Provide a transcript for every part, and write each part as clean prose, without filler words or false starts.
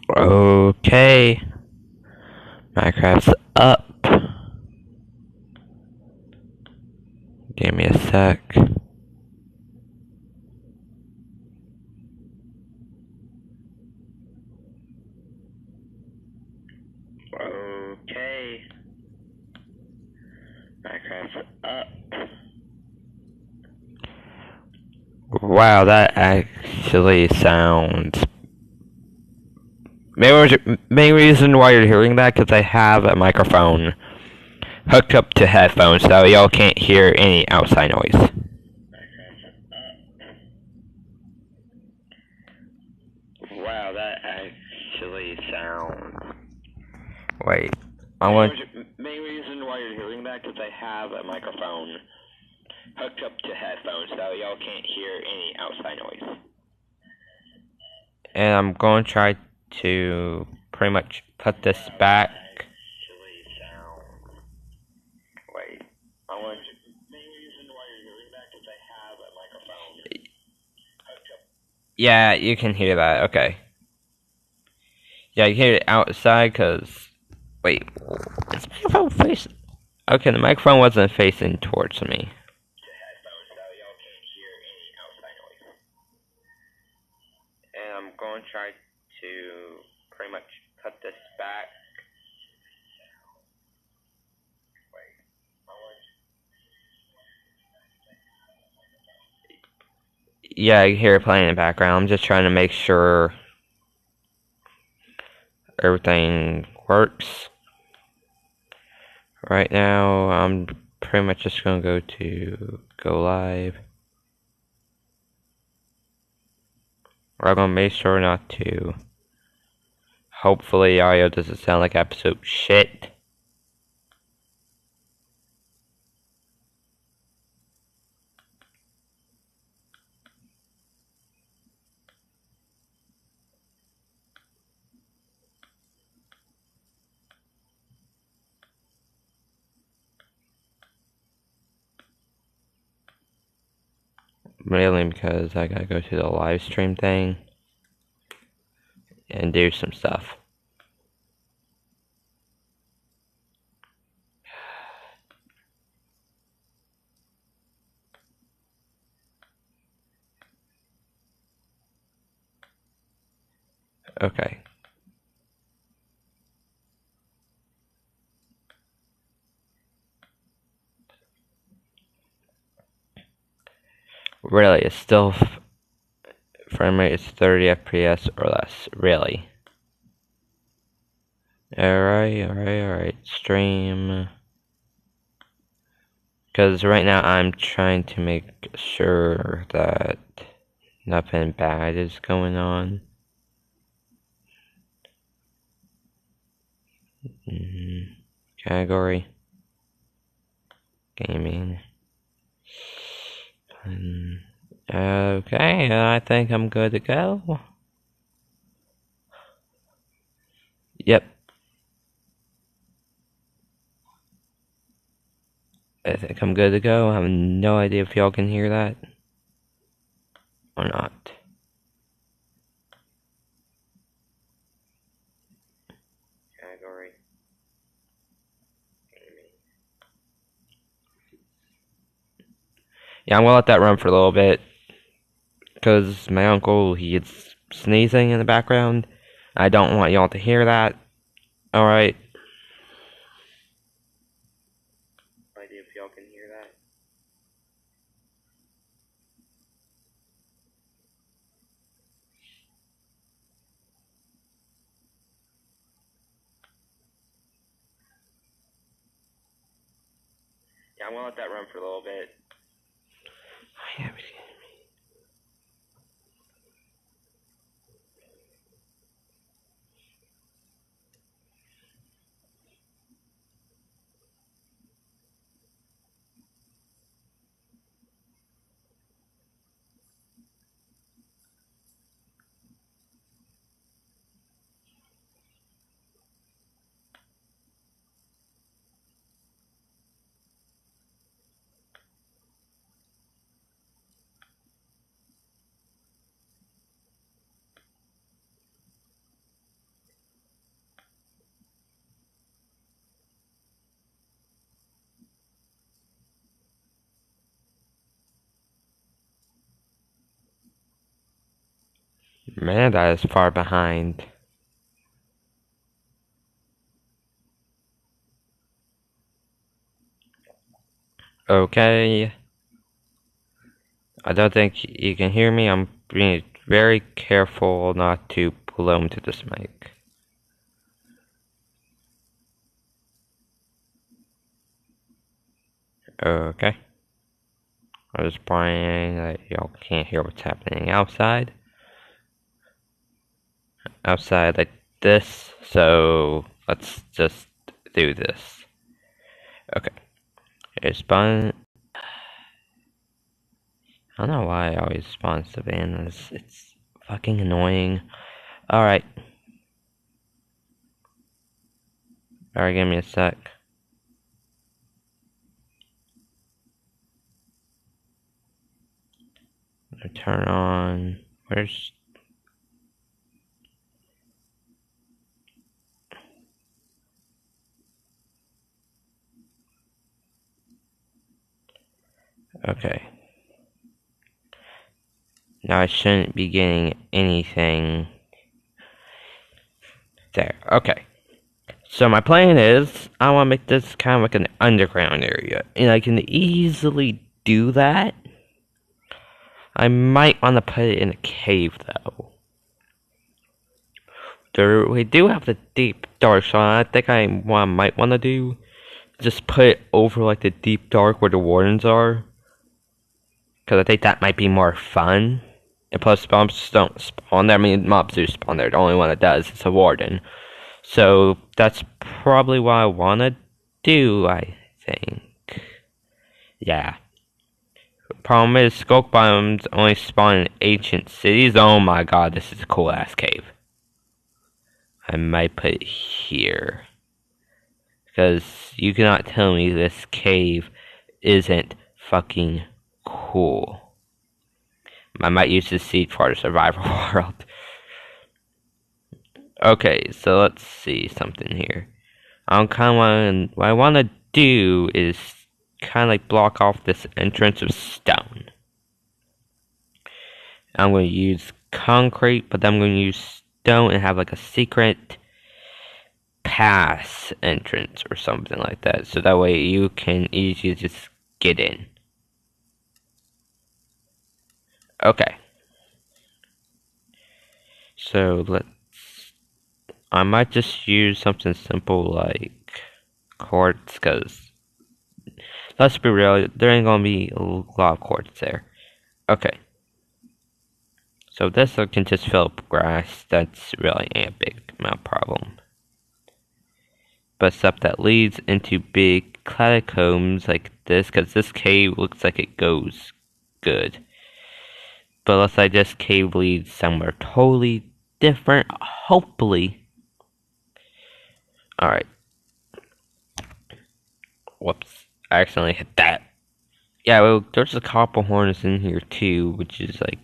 Okay, Minecraft's up. Give me a sec. Okay, Minecraft's up. Wow, that actually sounds. Main reason why you're hearing that because I have a microphone hooked up to headphones, so y'all can't hear any outside noise. Wow, that actually sounds. Wait, I want. Main reason why you're hearing that because I have a microphone hooked up to headphones, so y'all can't hear any outside noise. And I'm going to try to pretty much put this back. Wait, I want. Main reason why you're hearing that because I have a microphone. Yeah, you can hear that. Okay. Yeah, you hear it outside because. Wait, is the microphone facing? Okay, the microphone wasn't facing towards me. And I'm going to try to pretty much put this back. Yeah, I hear it playing in the background. I'm just trying to make sure everything works. Right now, I'm pretty much just gonna go live. We're gonna make sure not to. Hopefully, audio doesn't sound like absolute shit. Mainly because I gotta go to the live stream thing and do some stuff. Okay. Really, it's still frame rate is 30 FPS or less. Really. Alright. Stream. Because right now I'm trying to make sure that nothing bad is going on. Category. Gaming. Okay, I think I'm good to go. Yep. I think I'm good to go. I have no idea if y'all can hear that or not. Category. Yeah, I'm gonna let that run for a little bit. Because my uncle, he's sneezing in the background. I don't want y'all to hear that. Alright. No idea if y'all can hear that. Yeah, I'm gonna let that run for a little bit. Man, that is far behind. Okay. I don't think you can hear me. I'm being very careful not to blow into this mic. Okay. I was praying that y'all can't hear what's happening outside. Outside like this, so let's just do this. Okay. It spawn. I don't know why it always spawns the bananas. It's fucking annoying. Alright. Alright, give me a sec. Turn on. Where's. Okay. Now I shouldn't be getting anything there. Okay. So my plan is, I want to make this kind of like an underground area. And I can easily do that. I might want to put it in a cave though. We do have the deep dark, so I think might want to do just put it over like the deep dark where the wardens are. Because I think that might be more fun. And plus, mobs don't spawn there. I mean, mobs do spawn there. The only one that does is a warden. So, that's probably what I want to do, I think. Yeah. Problem is, skulk biomes only spawn in ancient cities. Oh my god, this is a cool ass cave. I might put it here. Because you cannot tell me this cave isn't fucking cool. I might use this seed for the survival world. Okay, so let's see something here. What I want to do is kind of like block off this entrance with stone. I'm going to use concrete, but then I'm going to use stone and have like a secret pass entrance or something like that. So that way you can easily just get in. Okay. So I might just use something simple like quartz, because let's be real, there ain't gonna be a lot of quartz there. Okay. So this I can just fill up grass. That's really ain't a big amount of problem. But stuff that leads into big catacombs like this, because this cave looks like it goes good. But unless this cave leads somewhere totally different, hopefully. Alright. Whoops. I accidentally hit that. Yeah, well, there's a couple hornets in here too, which is like,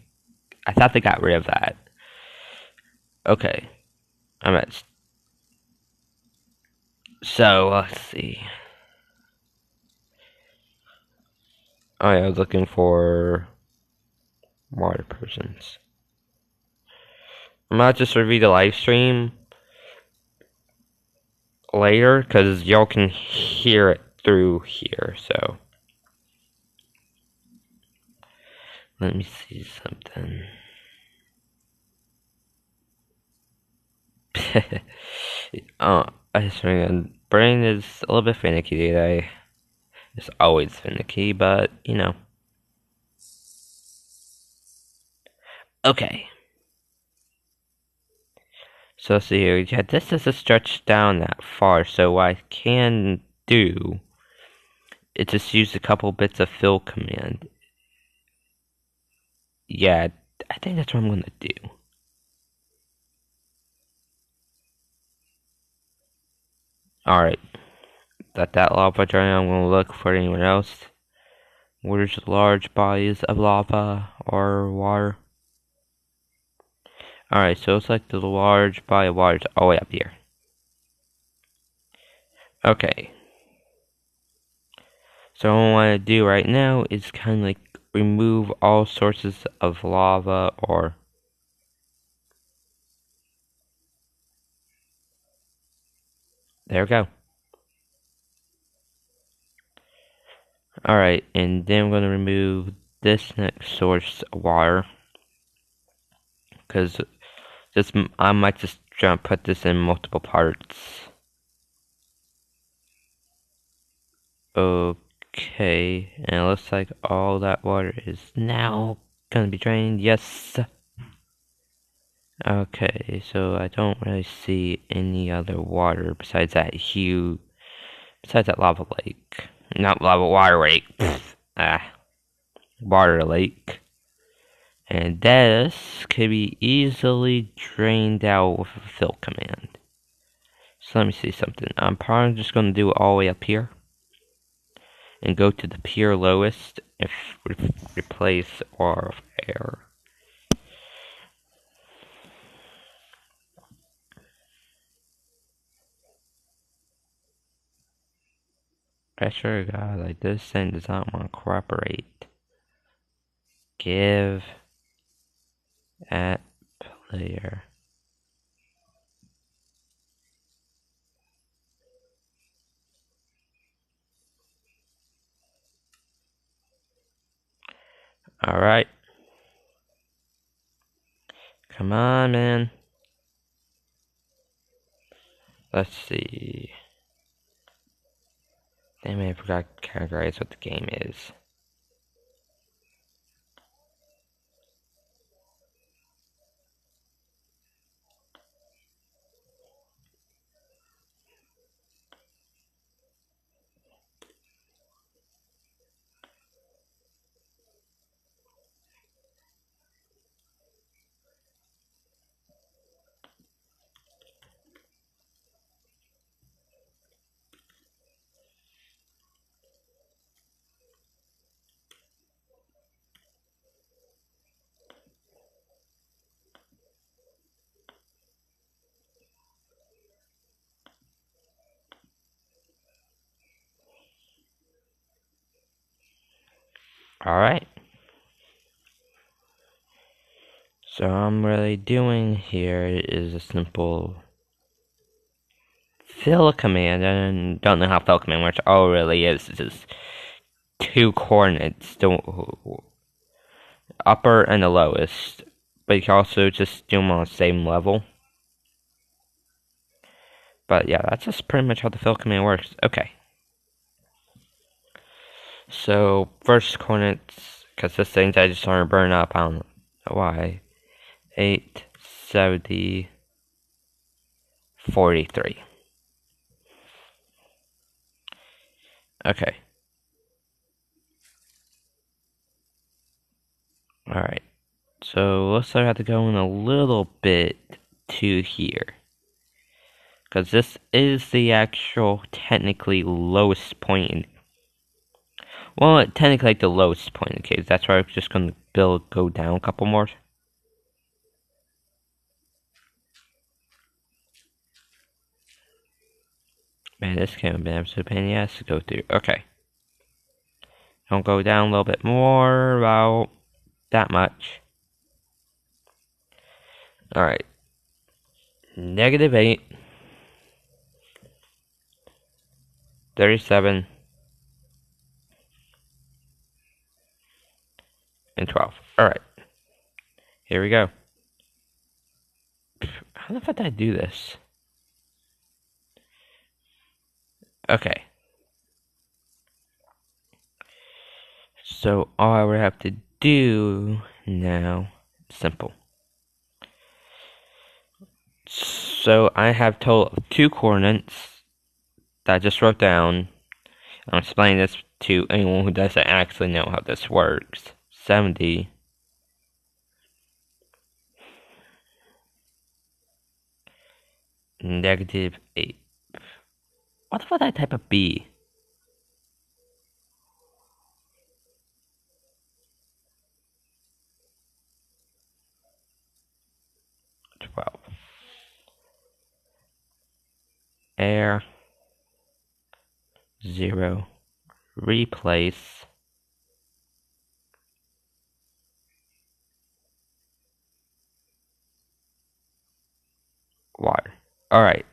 I thought they got rid of that. Okay. I'm at. So, let's see. Oh yeah, I was looking for water persons. I might just review the live stream later, because y'all can hear it through here, so. Let me see something. I just remember, brain is a little bit finicky today. It's always finicky, but, you know. Okay. So let's see here. Yeah, this doesn't stretch down that far, so what I can do is just use a couple bits of fill command. Yeah, I think that's what I'm gonna do. Alright. Let that lava dry. I'm gonna look for anyone else. Where's large bodies of lava or water? Alright, so it's like the large body of water is all the way up here. Okay. So what I want to do right now is kind of like remove all sources of lava or There we go. Alright, and then I'm going to remove this next source of water. Because I might just try and put this in multiple parts. Okay, and it looks like all that water is now gonna be drained. Yes. Okay, so I don't really see any other water besides that lava lake. Not lava, water lake. Water lake. And this could be easily drained out with a fill command. So let me see something. I'm probably just gonna do it all the way up here. And go to the pure lowest if replace or air. I swear to God, like this thing does not want to cooperate. Give at player. Alright. Come on, man. Let's see. Damn it, I forgot to categorize what the game is. Alright. So I'm really doing here is a simple fill command. I don't know how fill command works. All it really is just two coordinates, the upper and the lowest. But you can also just do them on the same level. But yeah, that's just pretty much how the fill command works. Okay. So first coordinates, because this thing's I just started to burn up. I don't know why. 870 43. Okay. Alright. So looks like I have to go in a little bit to here. Because this is the actual technically lowest point. Well, technically like the lowest point in the cave. That's why I'm just going to go down a couple more. Man, this can't have been absolute pain in the ass to go through. Okay. Don't go down a little bit more, about that much. Alright. -8. 37. And 12. Alright. Here we go. How the fuck did I do this? Okay. So all I would have to do now, simple. So I have total of 2 coordinates that I just wrote down. I'm explaining this to anyone who doesn't actually know how this works. 70. -8. What the fuck did I type a B? 12. Air 0. Replace water. Alright.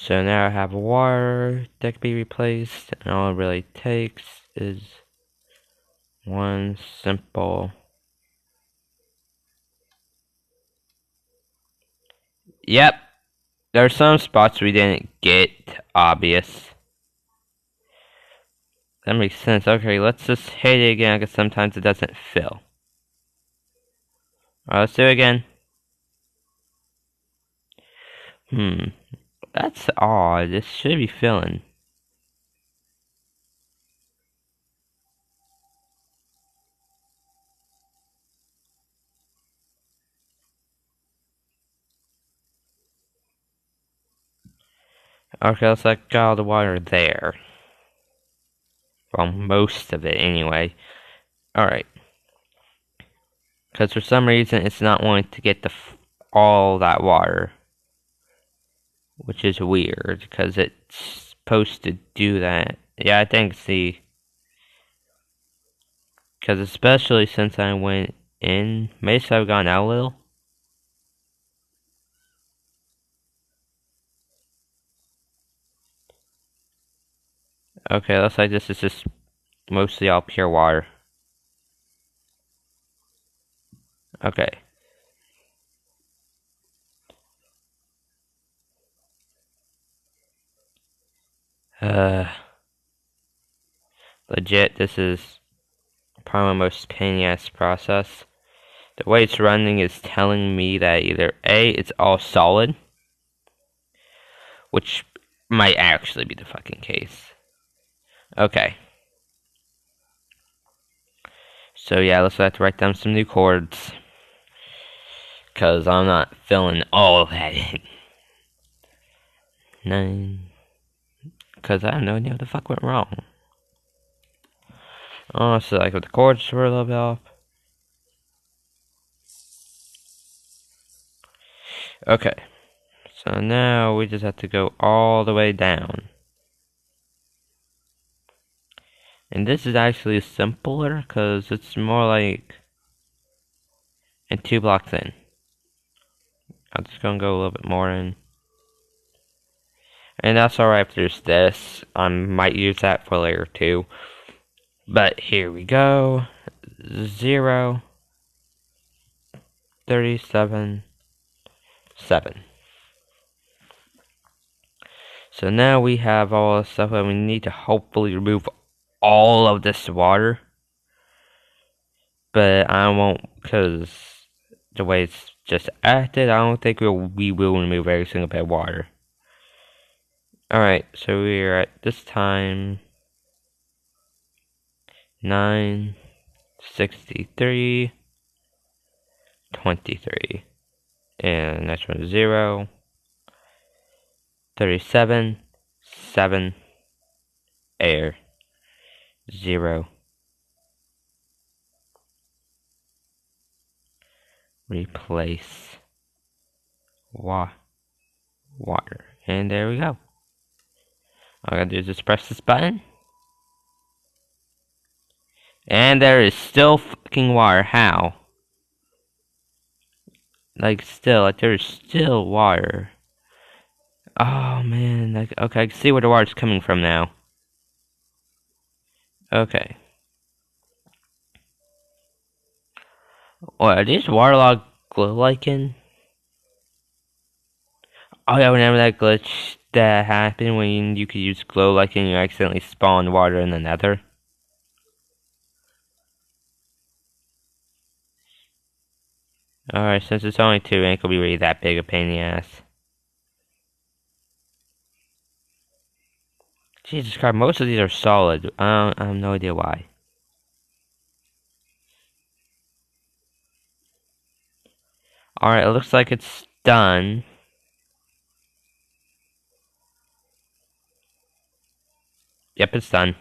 So now I have water that can be replaced, and all it really takes is one simple... Yep, there are some spots we didn't get, obvious. That makes sense. Okay, let's just hit it again, because sometimes it doesn't fill. Alright, let's do it again. That's odd. This should be filling. Okay, let's let go of the water there. Well, most of it anyway. Alright. Because for some reason it's not wanting to get all that water. Which is weird, because it's supposed to do that. Yeah, I think see. Because especially since I went in, maybe I've gone out a little. Okay, looks like this is just mostly all pure water. Okay. Legit, this is probably my most pain-ass process. The way it's running is telling me that either A, it's all solid, which might actually be the fucking case. Okay. So yeah, let's have to write down some new chords. Because I'm not filling all of that in. 9. Because I have no idea what the fuck went wrong. Oh, so like with the chords were a little bit off. Okay. So now we just have to go all the way down. And this is actually simpler because it's more like in 2 blocks in. I'm just gonna go a little bit more in. And that's alright if there's this. I might use that for layer 2. But here we go. 0, 37, 7. So now we have all the stuff that we need to hopefully remove all of this water. But I won't, because the way it's just acted, I don't think we will remove every single bit of water. Alright, so we're at this time 963 23. And next one is 0 37 7 air 0 replace water. And there we go. All I gotta do is just press this button. And there is still fucking water. How? Like, still, like, there's still water. Oh, man. Like, okay, I can see where the water's coming from now. Okay. What, are these waterlogged glow lichen? Oh, yeah, remember that glitch that happened when you could use glow lichen and you accidentally spawned water in the nether? Alright, since it's only 2, it ain't gonna be really that big a pain in the ass. Jesus Christ, most of these are solid. I have no idea why. Alright, it looks like it's done. Yep, it's done.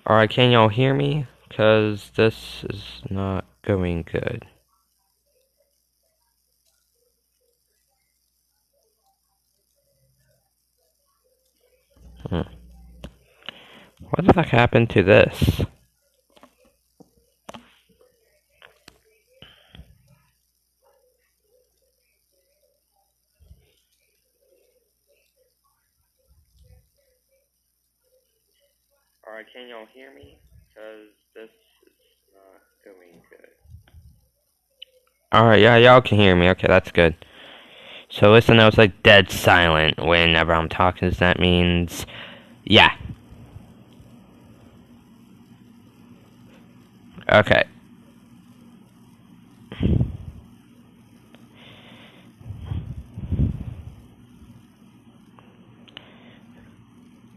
Alright, can y'all hear me? Because this is not going good. What the fuck happened to this? Alright, can y'all hear me? Because this is not going good. Alright, yeah, y'all can hear me. Okay, that's good. So listen, I was like dead silent whenever I'm talking, so that means, yeah. Okay.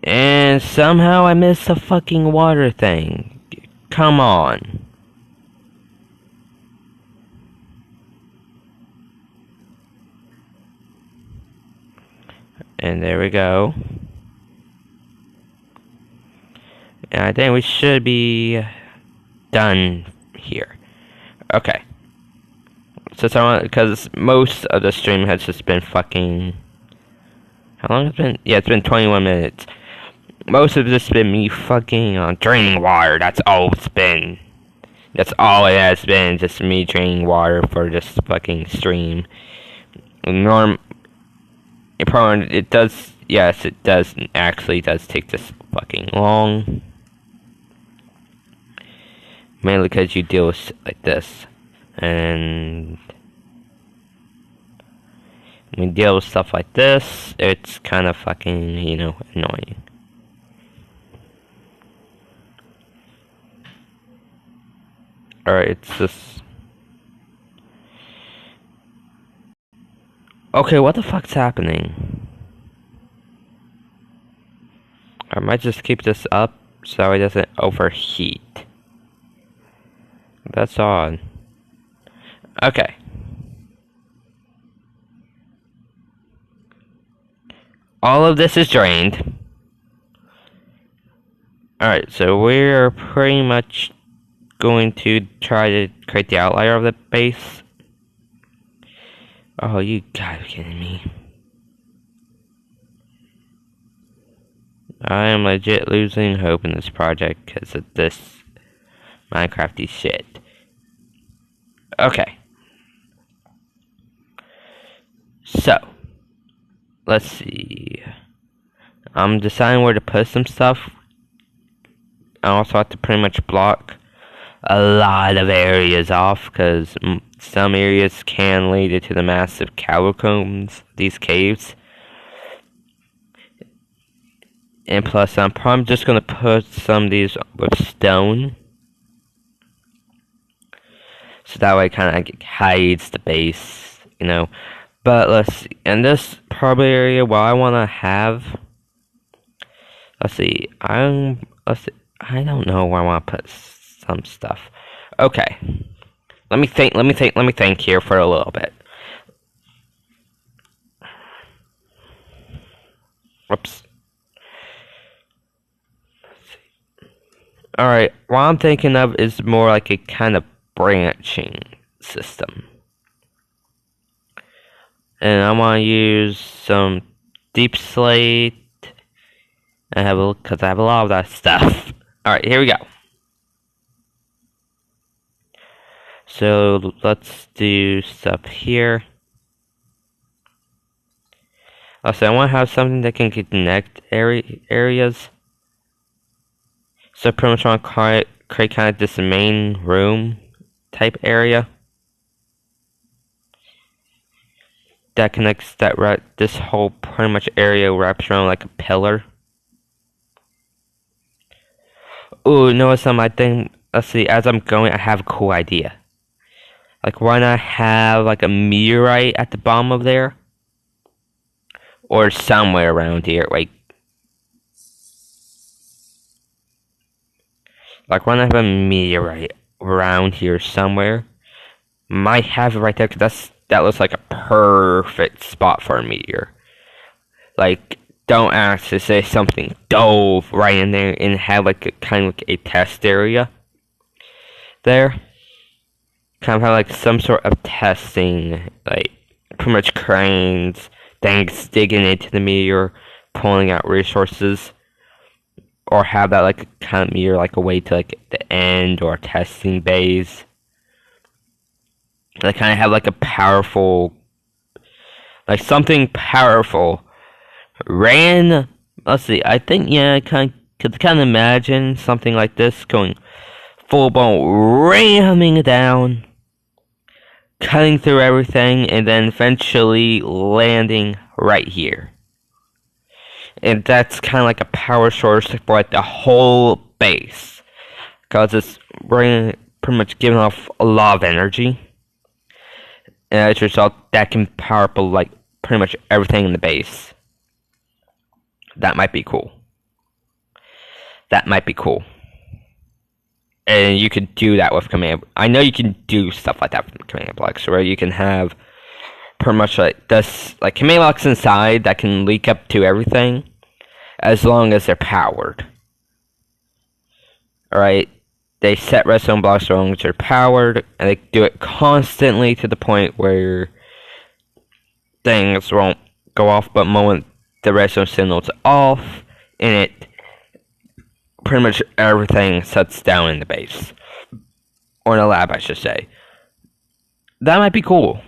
And somehow I missed the fucking water thing. Come on. And there we go. And I think we should be done here. Okay. So because most of the stream has just been fucking... How long has it been? Yeah, it's been 21 minutes. Most of this has been me fucking draining water. That's all it's been. That's all it has been. Just me draining water for this fucking stream. It does, yes, it does, actually does take this fucking long. Mainly because you deal with shit like this. And when you deal with stuff like this, it's kind of fucking, you know, annoying. Alright, it's just... Okay, what the fuck's happening? I might just keep this up so it doesn't overheat. That's odd. Okay. All of this is drained. Alright, so we're pretty much going to try to create the outlier of the base. Oh, you gotta be kidding me. I am legit losing hope in this project because of this Minecrafty shit. Okay. So, let's see. I'm deciding where to put some stuff. I also have to pretty much block a lot of areas off because some areas can lead into the massive catacombs, these caves. And plus, I'm probably just going to put some of these with stone. So that way it kind of hides the base, you know. But let's see. In this probably area, what I want to have... Let's see. I don't know where I want to put some stuff. Okay. Let me think here for a little bit. Whoops. Alright, what I'm thinking of is more like a kind of branching system. And I want to use some deep slate. Because I have a lot of that stuff. Alright, here we go. So let's do stuff here. Also, I want to have something that can connect areas. So pretty much I want to create kind of this main room type area that connects this whole pretty much area wraps around like a pillar. Ooh, you know what? I think, let's see, as I'm going, I have a cool idea. Like, why not have like a meteorite at the bottom of there? Or somewhere around here, like why not have a meteorite around here somewhere? Might have it right there, because that looks like a perfect spot for a meteor. Like, don't actually say something dove right in there and have like a kind of like a test area there. Kind of have like some sort of testing, like pretty much cranes, things digging into the meteor, pulling out resources, or have that like kind of meteor like a way to like the end or testing bays. They kind of have like a powerful, like something powerful ran. Let's see. I think I could kind of imagine something like this going full blown ramming down, cutting through everything, and then eventually landing right here. And that's kind of like a power source for like the whole base, because it's pretty much giving off a lot of energy. And as a result, that can power up like pretty much everything in the base. That might be cool. That might be cool. And you could do that with command. I know you can do stuff like that with command blocks, where you can have pretty much like this, like command blocks inside that can leak up to everything, as long as they're powered. Alright, they set redstone blocks as long as they're powered, and they do it constantly to the point where things won't go off, but the moment the redstone signal's off, and it pretty much everything shuts down in the base. Or in the lab, I should say. That might be cool.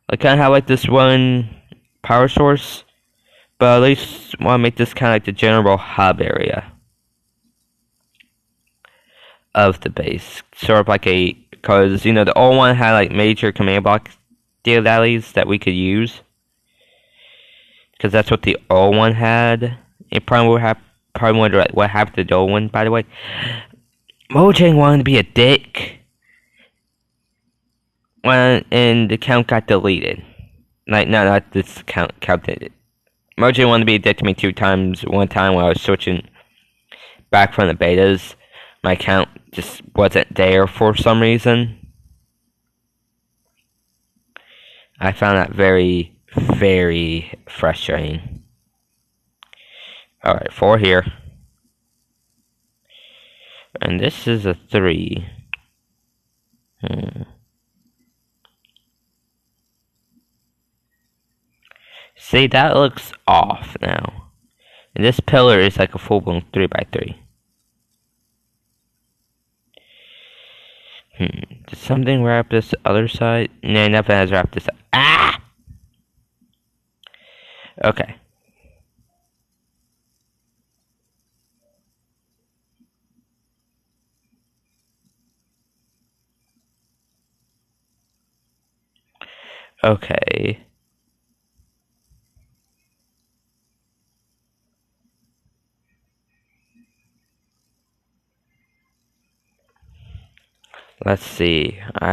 Like, kind of have like this one power source, but at least want to make this kind of like the general hub area of the base. Sort of like a, because, the old one had like major command block dailies that we could use. Because that's what the old one had. It probably would have. Probably wonder what happened to the old one, by the way. Mojang wanted to be a dick and the account got deleted. Like, no, not this account did it. Mojang wanted to be a dick to me 2 times. One time when I was switching back from the betas, my account just wasn't there for some reason. I found that very, very frustrating. Alright, 4 here. And this is a 3. See, that looks off now. And this pillar is like a full-blown 3x3. Did something wrap this other side? No, nothing has wrapped this side. Ah! Okay. Okay. Let's see. But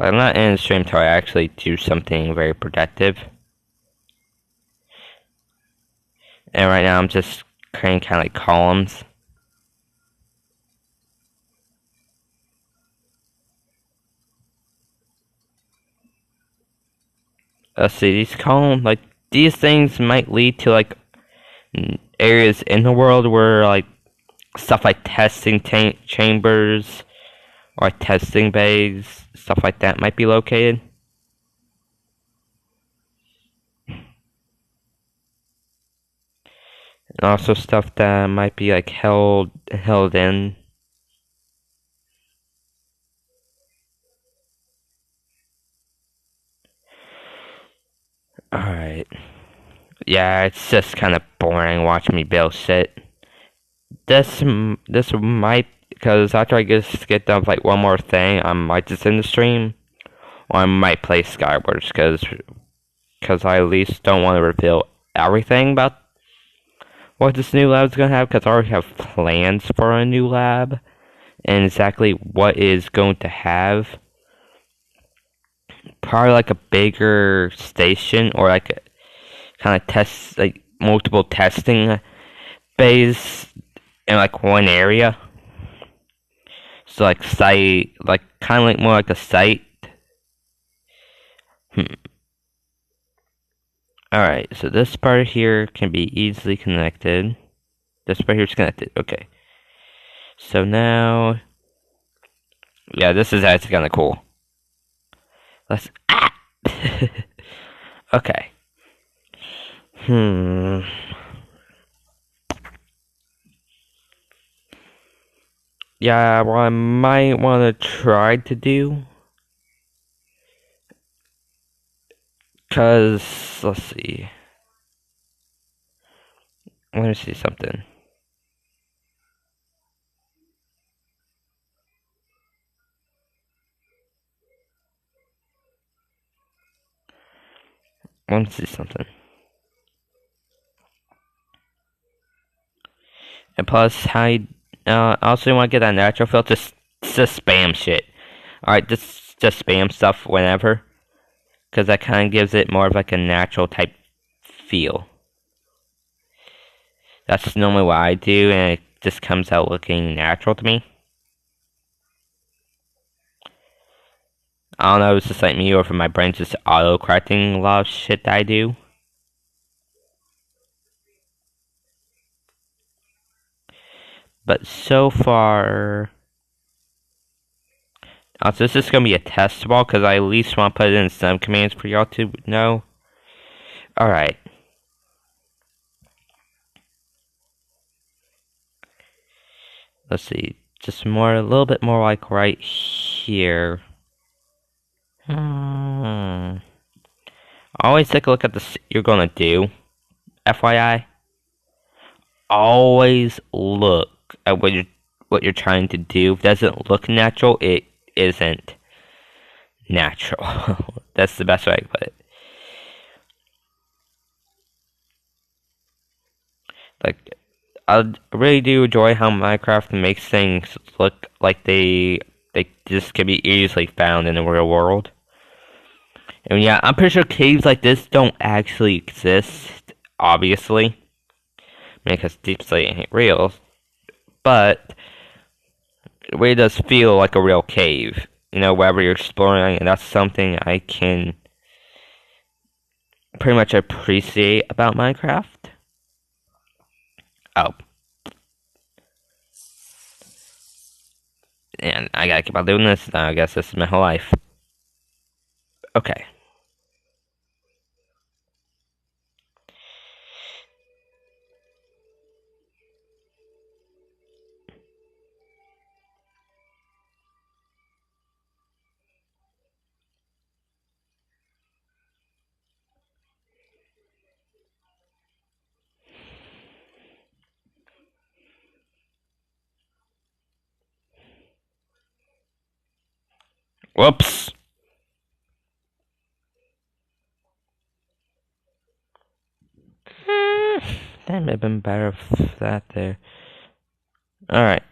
I'm not in the stream until I actually do something very productive. And right now I'm just creating kind of like columns. Let's see, these columns, like, these things might lead to, like, areas in the world where, like, stuff like testing chambers, or testing bays, stuff like that might be located. And also stuff that might be, like, held in. Alright. Yeah, it's just kind of boring watching me build shit. This might, because after I get done with like one more thing, I might just end the stream, or I might play Skywars, because I at least don't want to reveal everything about what this new lab is going to have, because I already have plans for a new lab, and exactly what it is going to have. Probably like a bigger station, or like a kind of test, like multiple testing bays in like one area. So like site, like kind of like more like a site. Alright, so this part here can be easily connected. This part here is connected. Okay. So now, yeah, this is actually kind of cool. Let's. Okay. Yeah, what I might want to try to do, cause let's see. Let me see something. Let me see something. And plus, I also want to get that natural feel to spam shit. Alright, just spam stuff whenever. Because that kind of gives it more of like a natural type feel. That's normally what I do, and it just comes out looking natural to me. I don't know if it's just like me or if my brain's just auto-correcting a lot of shit that I do. But so far... Also, this is going to be a test ball, because I at least want to put it in some commands for y'all to know. Alright. Let's see. Just a little bit more like right here. Always take a look at this you're going to do. FYI. Always look at what you're trying to do. If it doesn't look natural, it isn't natural. That's the best way I can put it. Like, I really do enjoy how Minecraft makes things look like they just can be easily found in the real world. And yeah, I'm pretty sure caves like this don't actually exist, obviously. Because Deep Slate ain't real. But it really does feel like a real cave. You know, wherever you're exploring, and that's something I can pretty much appreciate about Minecraft. Oh. And I gotta keep on doing this. I guess this is my whole life. Okay. Whoops. That may have been better if that there. Alright.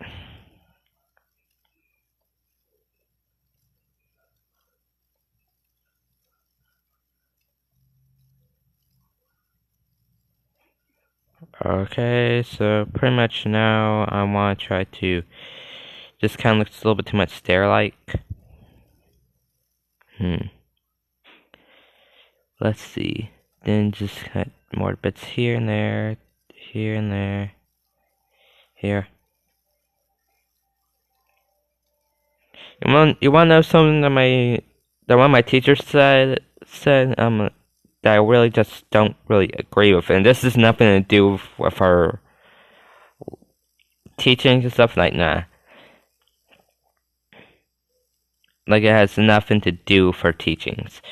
Okay, so pretty much now I want to try to just kind of looks a little bit too much stair-like. Let's see. Then just cut more bits here and there, here and there, here. You want to know something that one of my teachers said that I really just don't really agree with, and this has nothing to do with her teachings and stuff. Like, nah. Like, it has nothing to do with her teachings.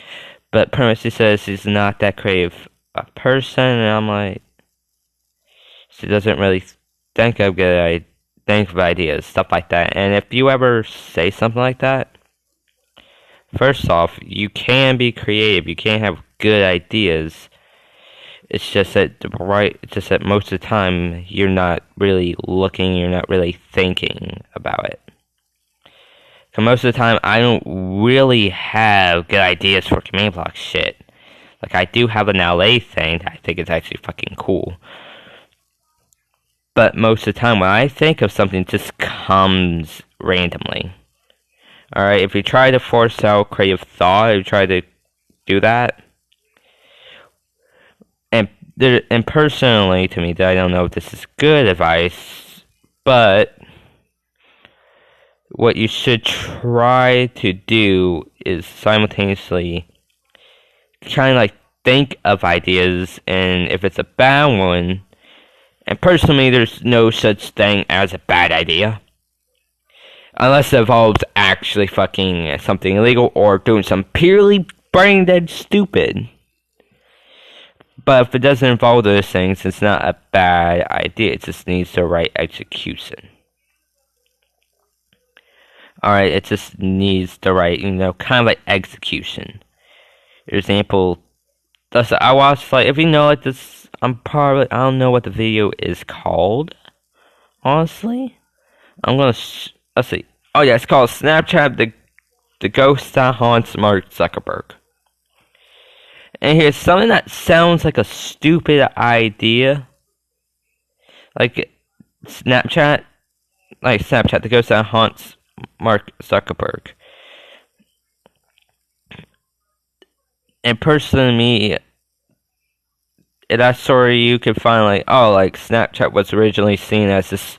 But pretty much she says she's not that creative a person, and I'm like, she doesn't really think of ideas, stuff like that. And if you ever say something like that, first off, you can be creative, you can have good ideas. It's just that most of the time you're not really looking, you're not really thinking about it. So most of the time, I don't really have good ideas for command block shit. Like, I do have an LA thing that I think is actually fucking cool. But most of the time, when I think of something, it just comes randomly. Alright, if you try to force out creative thought, if you try to do that, and personally, to me, I don't know if this is good advice, but what you should try to do is simultaneously kind of like think of ideas, and if it's a bad one, and personally, there's no such thing as a bad idea. Unless it involves actually fucking something illegal or doing some purely brain dead stupid. But if it doesn't involve those things, it's not a bad idea. It just needs the right execution. Alright, it just needs the right, kind of like execution. For example, I watched, like, if you know, like, this, I don't know what the video is called, honestly. Let's see. Oh yeah, it's called Snapchat, the Ghost That Haunts Mark Zuckerberg. And here's something that sounds like a stupid idea. Like Snapchat, the Ghost That Haunts Mark Zuckerberg. And personally, me, in that story, you can find like Snapchat was originally seen as this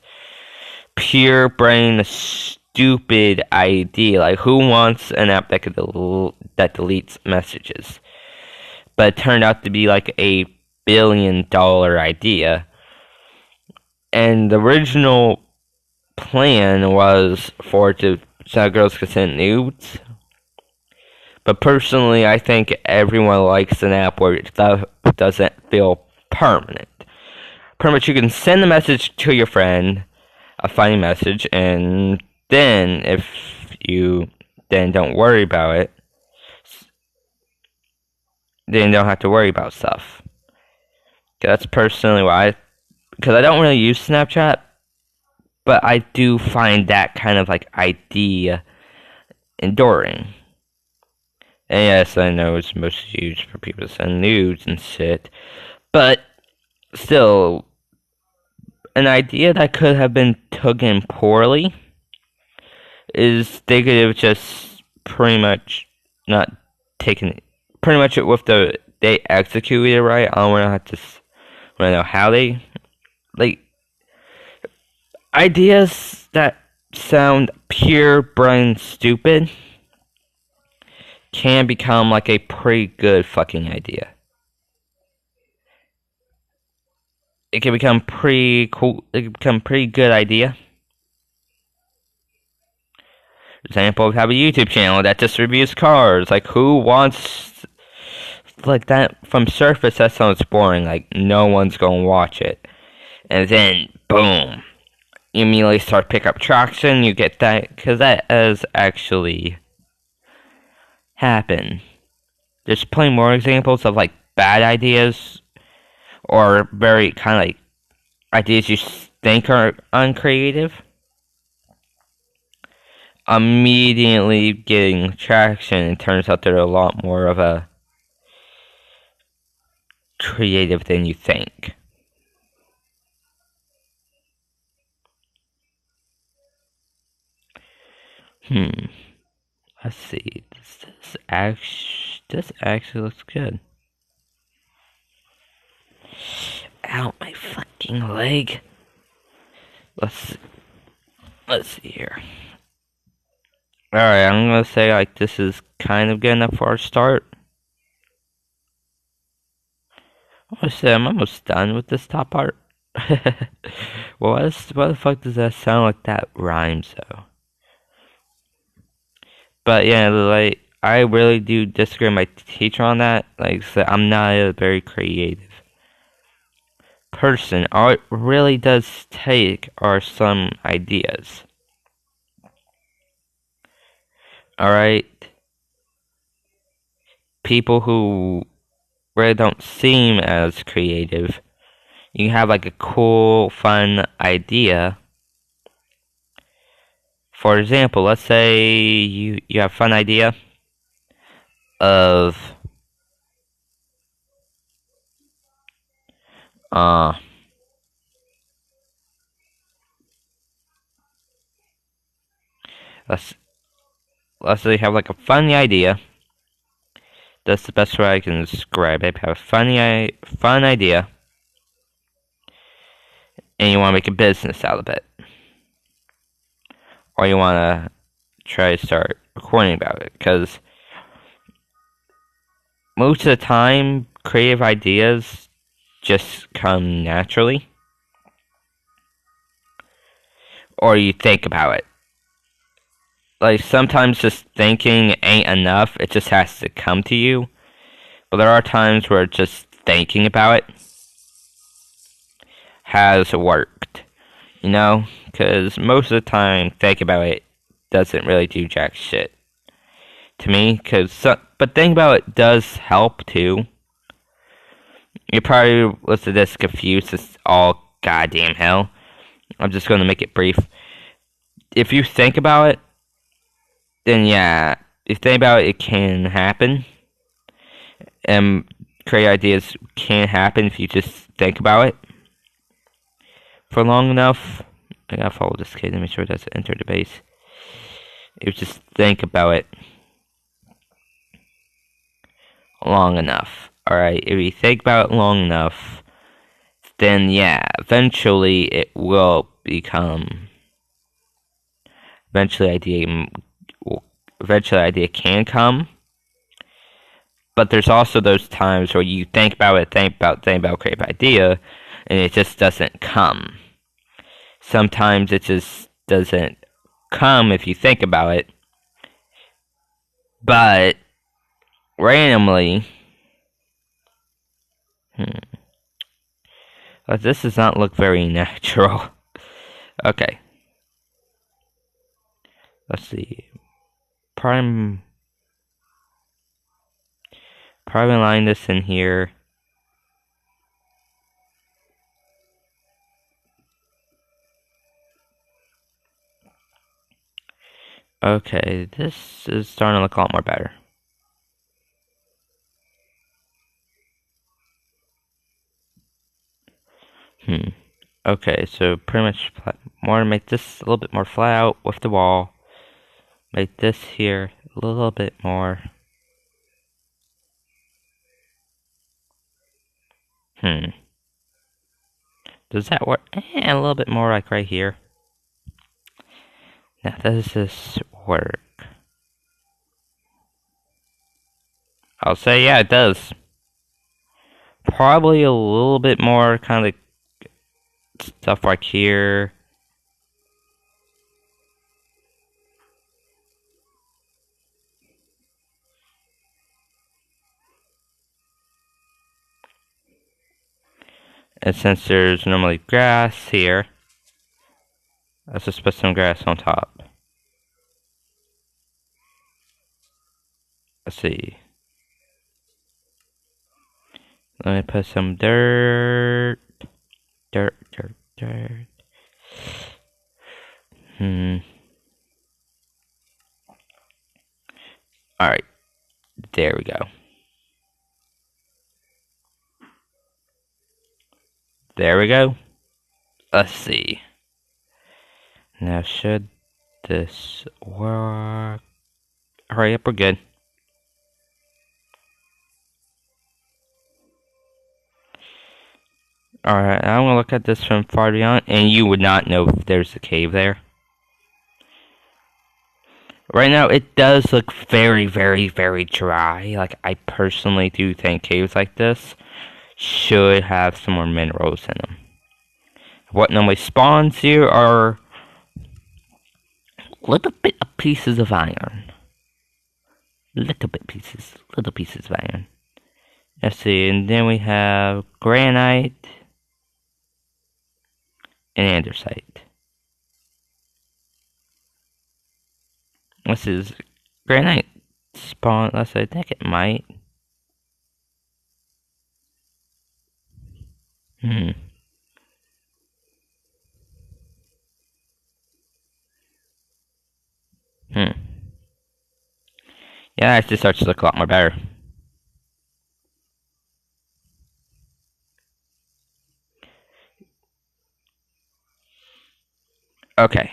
pure brain stupid idea. Like, who wants an app that deletes messages? But it turned out to be like a $1 billion idea. And the original plan was for it to so girls could send nudes. But personally, I think everyone likes an app where it doesn't feel permanent. Pretty much, you can send a message to your friend, a funny message, and then if you then don't worry about it, then you don't have to worry about stuff. That's personally why because I don't really use Snapchat, but I do find that kind of like idea enduring. And yes, I know it's mostly used for people to send nudes and shit, but still, an idea that could have been taken poorly is they could have just pretty much not taken it. Pretty much they executed it right. I don't want to know how they, like, ideas that sound pure brain stupid can become like a pretty good fucking idea. It can become pretty cool. It can become pretty good idea. For example, we have a YouTube channel that just reviews cars. Like, who wants like that? From surface, that sounds boring. Like, no one's gonna watch it. And then, boom, you immediately start pick up traction. You get that because that has actually happened. There's plenty more examples of like bad ideas or very kind of like ideas you think are uncreative, immediately getting traction, and turns out they're a lot more of a creative than you think. Let's see. This actually looks good. Ow, my fucking leg. Let's see here. Alright, I'm gonna say like this is kind of good enough for our start. I want to say I'm almost done with this top part. Well, what the fuck does that sound like that rhymes though? But yeah, like, I really do disagree with my teacher on that. Like, so I'm not a very creative person. All it really does take are some ideas. Alright? People who really don't seem as creative, you have like a cool, fun idea. For example, let's say you have a fun idea of let's say you have like a funny idea. That's the best way I can describe it. Have a fun idea, and you want to make a business out of it, or you want to try to start recording about it. Because most of the time, creative ideas just come naturally, or you think about it. Like, sometimes just thinking ain't enough, it just has to come to you. But there are times where just thinking about it has worked, you know? Because most of the time, thinking about it doesn't really do jack shit to me. But thinking about it does help too. You probably listen to this confused as all goddamn hell. I'm just going to make it brief. If you think about it, then yeah, if you think about it, it can happen. And create ideas can happen if you just think about it for long enough. I gotta follow this kid and make sure it doesn't enter the base. If you just think about it long enough. Alright, if you think about it long enough, then yeah, eventually it will become. Eventually idea can come. But there's also those times where you think about it, think about creative idea, and it just doesn't come. Sometimes it just doesn't come if you think about it. But randomly, this does not look very natural. Okay. Let's see. Probably line this in here. Okay, this is starting to look a lot more better. Okay, so pretty much more to make this a little bit more flat out with the wall. Make this here a little bit more. Does that work? A little bit more like right here. Now, does this work? I'll say, yeah, it does. Probably a little bit more kind of stuff like here. And since there's normally grass here, let's just put some grass on top. Let's see. Let me put some dirt. Dirt. Alright. There we go. There we go. Let's see. Now, should this work? Hurry up, we're good. Alright, I'm gonna look at this from far beyond, and you would not know if there's a cave there. Right now, it does look very, very, very dry. Like, I personally do think caves like this should have some more minerals in them. What normally spawns here are little bit of pieces of iron. Little pieces of iron. Let's see, and then we have granite and andesite. This is granite spawn. I think it might. Yeah, it just starts to look a lot more better. Okay.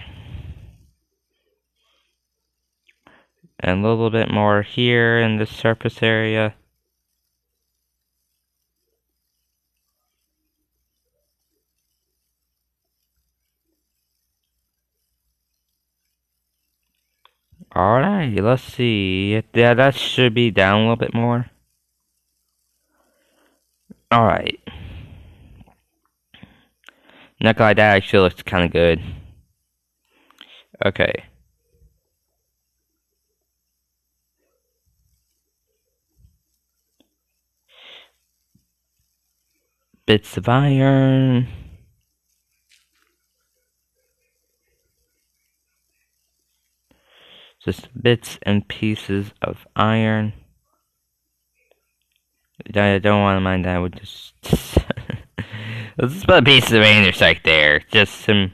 And a little bit more here in the surface area. Alright, let's see. Yeah, that should be down a little bit more. Alright. Not gonna lie, that actually looks kind of good. Okay. Bits of iron. Just bits and pieces of iron. I don't want to mind that. Would just let's just put a piece of andesite there. Just some.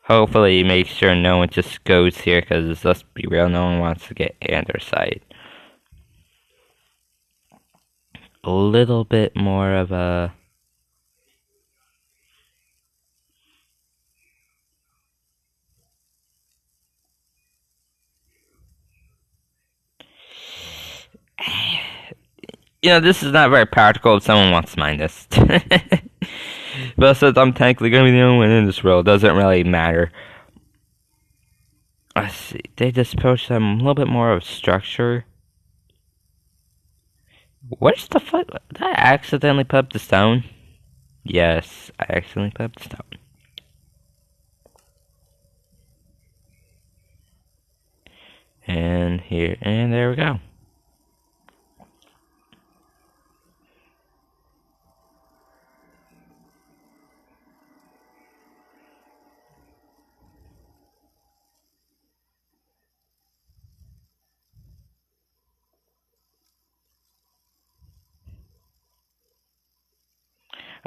Hopefully, make sure no one just goes here, because let's be real, no one wants to get andesite. A little bit more of a. You know, this is not very practical if someone wants to mine this. But since I'm technically gonna be the only one in this world, it doesn't really matter. Let's see, they just post some a little bit more of structure. What's the fuck? Did I accidentally put up the stone? Yes, I accidentally put up the stone. And here, and there we go.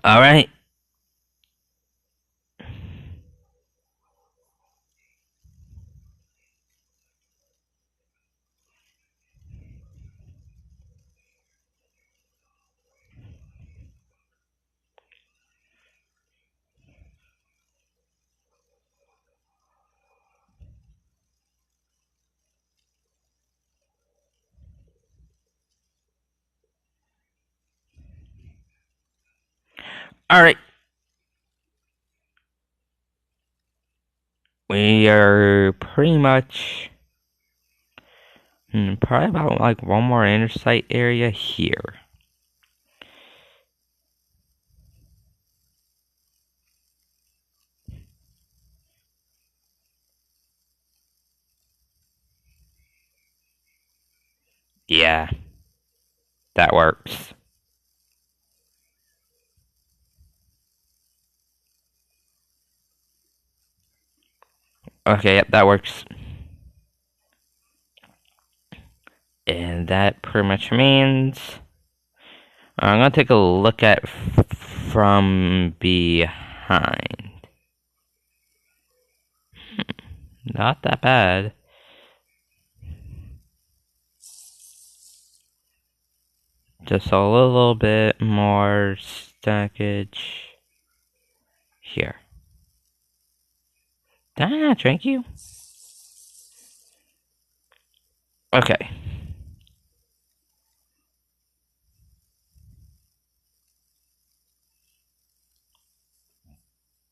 Alright. Alright. We are pretty much probably about like one more andesite area here. Yeah, that works. Okay, yep, that works. And that pretty much means I'm gonna take a look at from behind. Not that bad. Just a little bit more stackage here. Did I not drink you? Okay.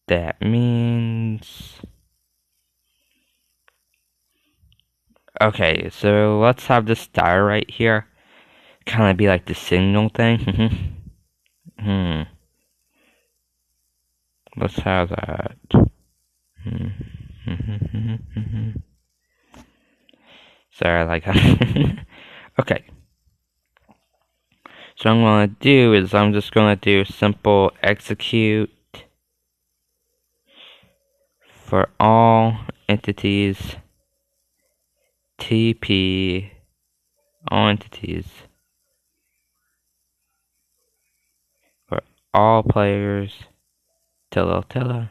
That means... Okay, so let's have this star right here. Kind of be like the signal thing. Let's have that. Sorry, like that. Okay. So what I'm gonna do is I'm just gonna do simple execute for all entities TP all entities for all players Tilla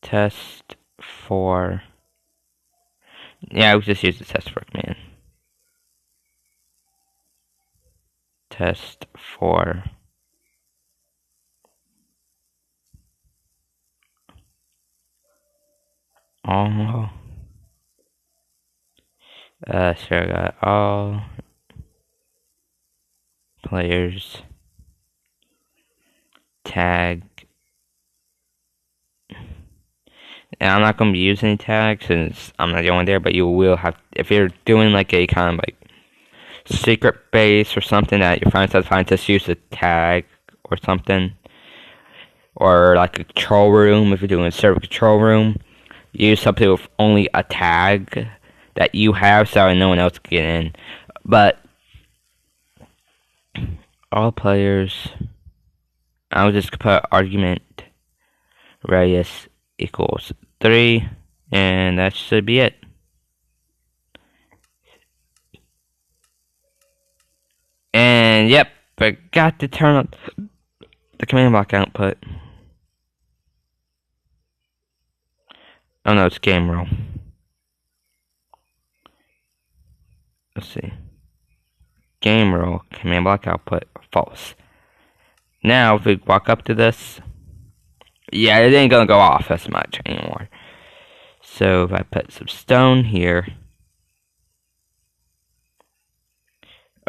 test for we just use the test for command. Test for all. Sure, I got all players tag. And I'm not going to be using any tags since I'm not going there, but you will have, if you're doing like a kind of like secret base or something that your friends have to find, just use a tag or something. Or like a control room, if you're doing a server control room, use something with only a tag that you have so no one else can get in. But all players, I'll just put argument radius equals 3, and that should be it. And yep, forgot to turn on the command block output. Oh no, it's game roll. Let's see. Game roll, command block output, false. Now, if we walk up to this, yeah, it ain't gonna go off as much anymore. So if I put some stone here.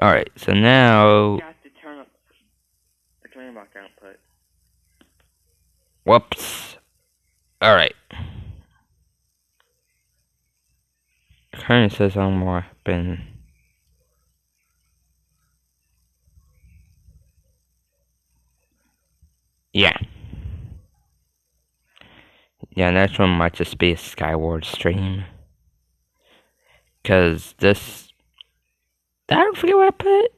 Alright, so now got to turn up the command block output. Whoops. Alright. Currently says on more been. Yeah. Yeah, next one might just be a Skyward stream. Cause this, I don't forget what I put.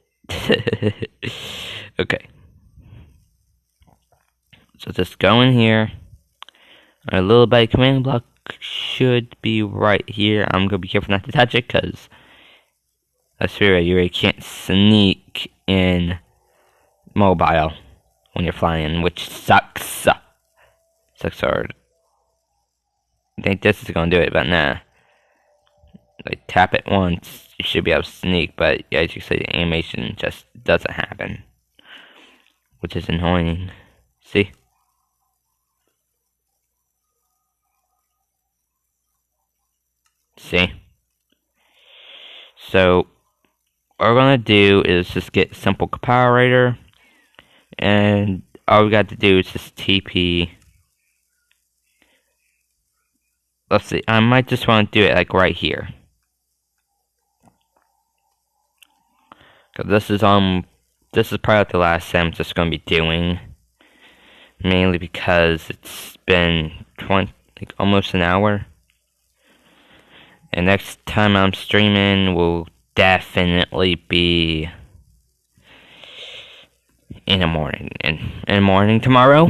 Okay. So just go in here. A little bit of command block should be right here. I'm gonna be careful not to touch it, cause I swear you really can't sneak in mobile when you're flying, which sucks. Sucks hard. I think this is gonna do it, but nah. Like tap it once, you should be able to sneak, but as you see, the animation just doesn't happen, which is annoying. See? See? So what we're gonna do is just get simple comparator, and all we got to do is just TP. Let's see, I might just want to do it like right here. Cause this is probably the last sim I'm just gonna be doing. Mainly because it's been almost an hour. And next time I'm streaming will definitely be in the morning. In the morning tomorrow,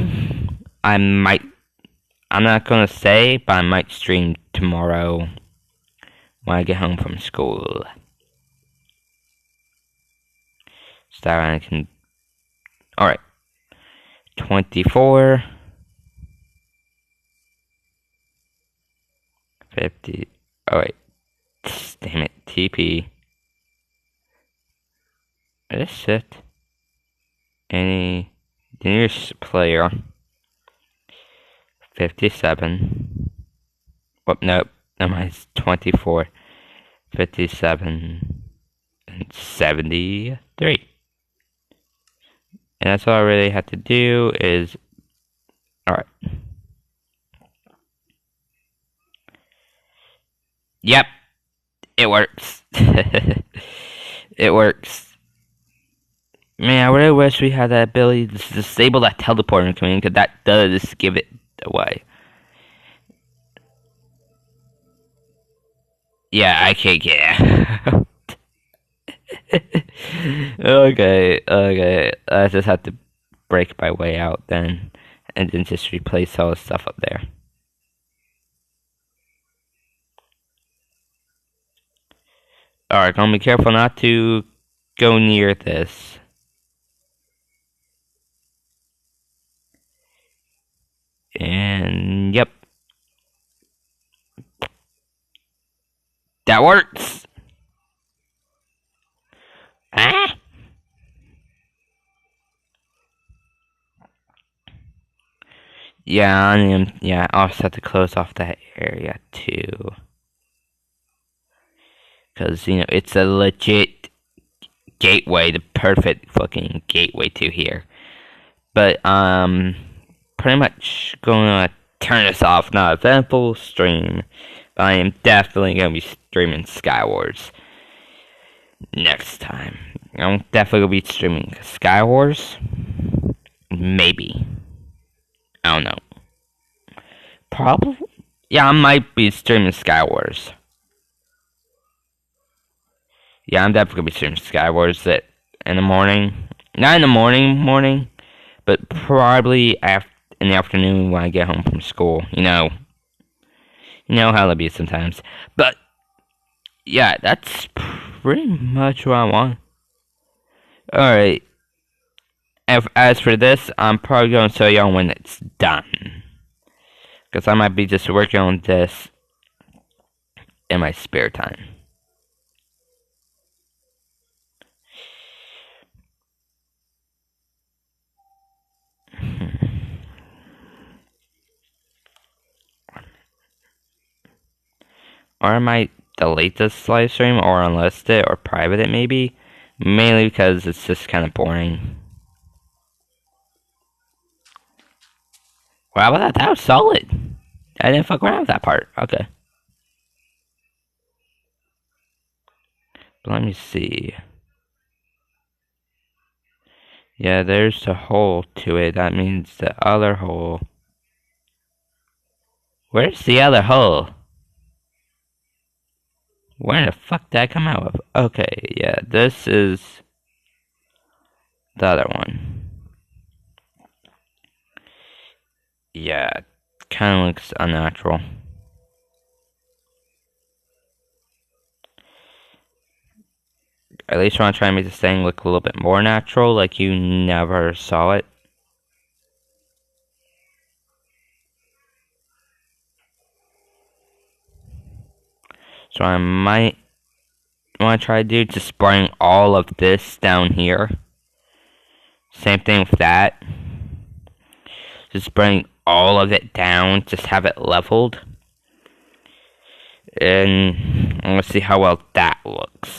I'm not gonna say, but I might stream tomorrow when I get home from school. So that I can. Alright. 24. 50. Oh wait. Damn it. TP. This shit. The nearest player. 57. Whoop, nope. No, it's 24. 57. And 73. And that's all I really have to do is. Alright. Yep. It works. It works. Man, I really wish we had that ability to disable that teleporting command, because that does give it away. Yeah, I can't get out. Okay. I just have to break my way out then, and then just replace all the stuff up there. Alright, gonna be careful not to go near this. And yep. That works! Ah! Yeah, I also have to close off that area too. Because, it's a legit gateway, the perfect fucking gateway to here. But, pretty much going to turn this off. Not eventful stream. But I am definitely going to be streaming Skywars next time. I'm definitely going to be streaming Skywars. Maybe. I don't know. Probably. Yeah, I might be streaming Skywars. Yeah, I'm definitely gonna be streaming Skywars in the morning. Not in the morning, but probably in the afternoon when I get home from school. You know how it'll be sometimes. But yeah, that's pretty much what I want. Alright. As for this, I'm probably going to tell y'all when it's done. Because I might be just working on this in my spare time. Or I might delete this live stream or unlist it or private it maybe. Mainly because it's just kind of boring. Wow, about that? That was solid. I didn't fuck around with that part. Okay. But let me see. Yeah, there's a hole to it. That means the other hole. Where's the other hole? Where the fuck did I come out of? Okay, yeah, this is the other one. Yeah, kind of looks unnatural. At least I want to try and make this thing look a little bit more natural, like you never saw it. So I might want to try to do just bring all of this down here. Same thing with that. Just bring all of it down, just have it leveled. And let's see how well that looks.